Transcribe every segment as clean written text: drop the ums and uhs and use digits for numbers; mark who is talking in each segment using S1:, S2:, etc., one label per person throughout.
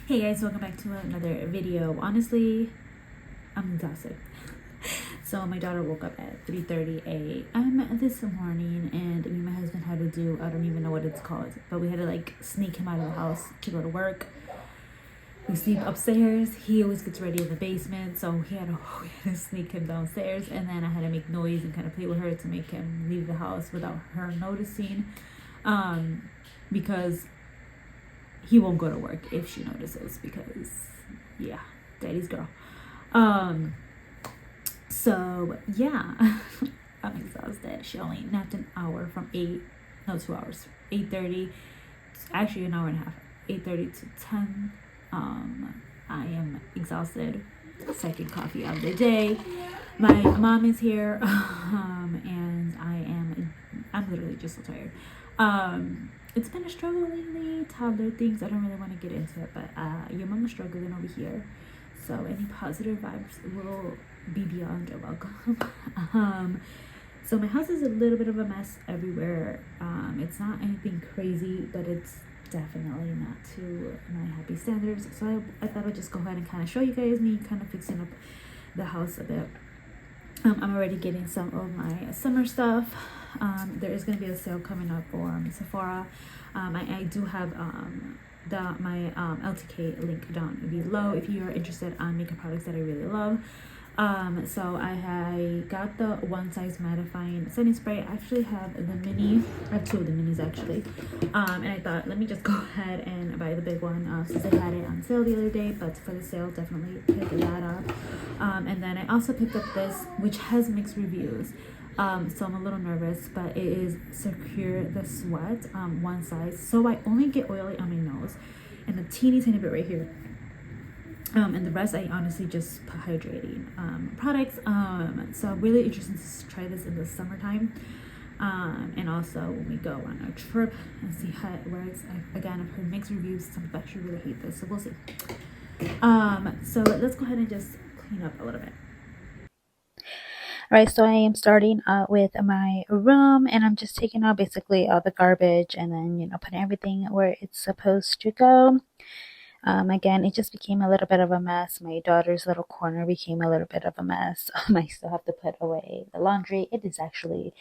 S1: Hey guys, welcome back to another video. Honestly, I'm exhausted. So my daughter woke up at 3:30 a.m. this morning, and me and my husband had to do, I don't even know what it's called, but we had to like sneak him out of the house to go to work. We sleep upstairs. He always gets ready in the basement, so we had to sneak him downstairs, and then I had to make noise and kind of play with her to make him leave the house without her noticing, because he won't go to work if she notices, because yeah, daddy's girl. So yeah, I'm exhausted. She only napped an hour from 2 hours, 8:30, actually an hour and a half, 8:30 to 10. I am exhausted. Second coffee of the day. My mom is here, and I'm literally just so tired. It's been a struggle lately, toddler things. I don't really want to get into it, but your mom is struggling over here, so any positive vibes will be beyond welcome. So my house is a little bit of a mess everywhere. It's not anything crazy, but it's definitely not to my happy standards. So I thought I'd just go ahead and kind of show you guys me kind of fixing up the house a bit. I'm already getting some of my summer stuff. There is going to be a sale coming up for Sephora. I do have my LTK link down below if you're interested on makeup products that I really love. So I got the one size mattifying setting spray. I actually have the mini. I have two of the minis actually. And I thought, let me just go ahead and buy the big one since I had it on sale the other day. But for the sale, definitely pick that up. And then I also picked up this, which has mixed reviews. So I'm a little nervous, but it is Secure the Sweat, one size. So I only get oily on my nose and a teeny bit right here. And the rest I honestly just put hydrating products. So I'm really interested to try this in the summertime, and also when we go on a trip and see how it works. Again, I've heard mixed reviews. Some people actually really hate this, so we'll see. So let's go ahead and just clean up a little bit. Alright, so I am starting with my room, and I'm just taking out basically all the garbage and then putting everything where it's supposed to go. Again, it just became a little bit of a mess. My daughter's little corner became a little bit of a mess. I still have to put away the laundry. It is actually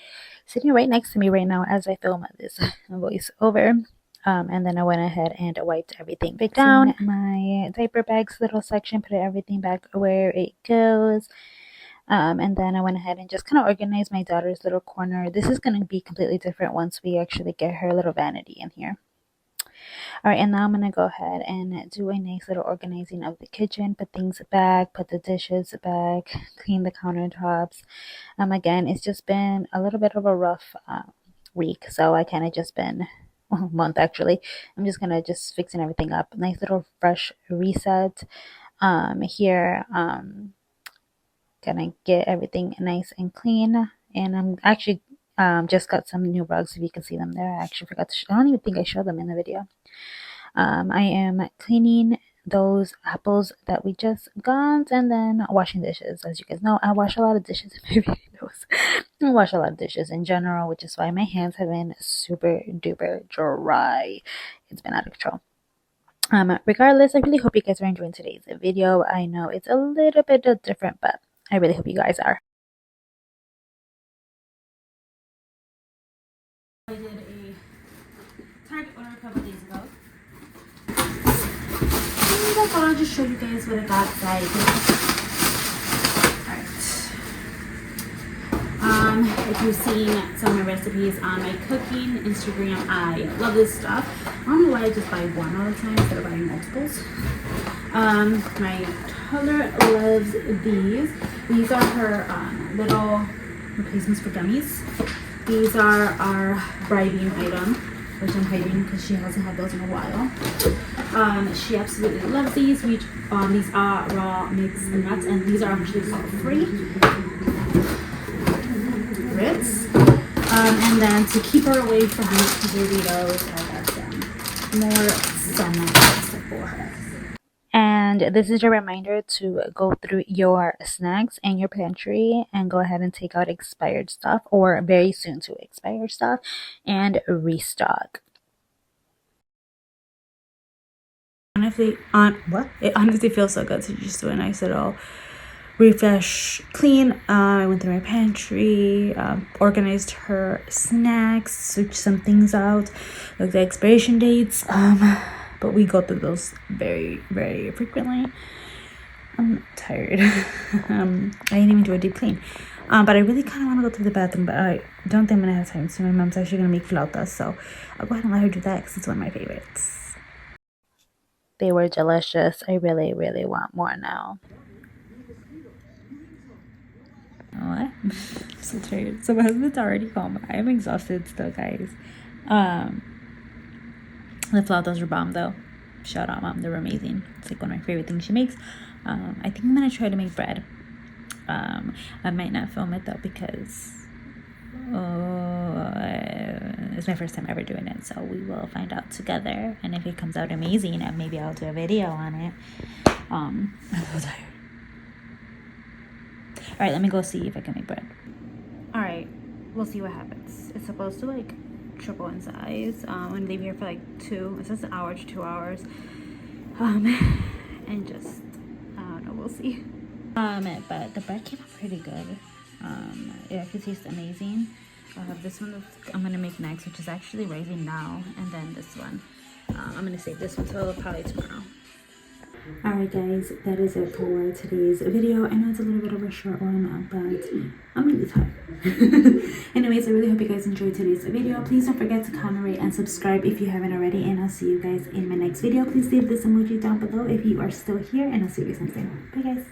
S1: sitting right next to me right now as I film this voiceover. And then I went ahead and wiped everything back down. My diaper bags little section, put everything back where it goes. And then I went ahead and just kind of organized my daughter's little corner. This is going to be completely different once we actually get her little vanity in here. Alright, and now I'm going to go ahead and do a nice little organizing of the kitchen, put things back, put the dishes back, clean the countertops. Again, it's just been a little bit of a rough week, so I kind of just been, month actually. I'm just going to just fixing everything up. Nice little fresh reset here. Gonna get everything nice and clean, and I'm actually just got some new rugs if you can see them there. I actually forgot to I don't even think I showed them in the video. I am cleaning those apples that we just got, and then washing dishes. As you guys know, I wash a lot of dishes in my videos. I wash a lot of dishes in general, which is why my hands have been super duper dry. It's been out of control. Regardless, I really hope you guys are enjoying today's video. I know it's a little bit different, but I really hope you guys are. I did a Target order a couple days ago. And I thought I'll just show you guys what I got today. Alright. If you've seen some of my recipes on my cooking Instagram, I love this stuff. I don't know why I just buy one all the time instead of buying multiples. My toddler loves these. These are her little replacements for gummies. These are our bribing item, which I'm hiding because she hasn't had those in a while. She absolutely loves these. These are raw mixed nuts, and these are actually salt-free. Ritz. And then to keep her away from the Doritos, I got some more snacks for her. And this is a reminder to go through your snacks and your pantry and go ahead and take out expired stuff or very soon to expire stuff and restock. Honestly, it honestly feels so good to just do a nice little refresh clean. I went through my pantry, organized her snacks, switched some things out, like the expiration dates, but we go through those very, very frequently. I'm tired. I didn't even do a deep clean, but I really kind of want to go to the bathroom, but I don't think I'm gonna have time. So my mom's actually gonna make flautas, so I'll go ahead and let her do that because it's one of my favorites. They were delicious. I really, really want more now. What? I'm so tired. So my husband's already home. I am exhausted still, guys. The flautas were bomb though. Shout out, Mom. They were amazing. It's like one of my favorite things she makes. I think I'm gonna try to make bread. I might not film it though because it's my first time ever doing it, so we will find out together. And if it comes out amazing, maybe I'll do a video on it. I'm so tired. All right, let me go see if I can make bread. All right, we'll see what happens. It's supposed to like triple in size. I'm gonna leave here for like 2. It says an hour to 2 hours. And just I don't know. We'll see. But the bread came out pretty good. It actually tastes amazing. This one I'm gonna make next, which is actually rising now, and then this one I'm gonna save this one till probably tomorrow. Alright guys, that is it for today's video. I know it's a little bit of a short one, but I'm really tired. Anyways, I really hope you guys enjoyed today's video. Please don't forget to comment, rate, and subscribe if you haven't already, and I'll see you guys in my next video. Please leave this emoji down below if you are still here, and I'll see you guys next time. Bye guys.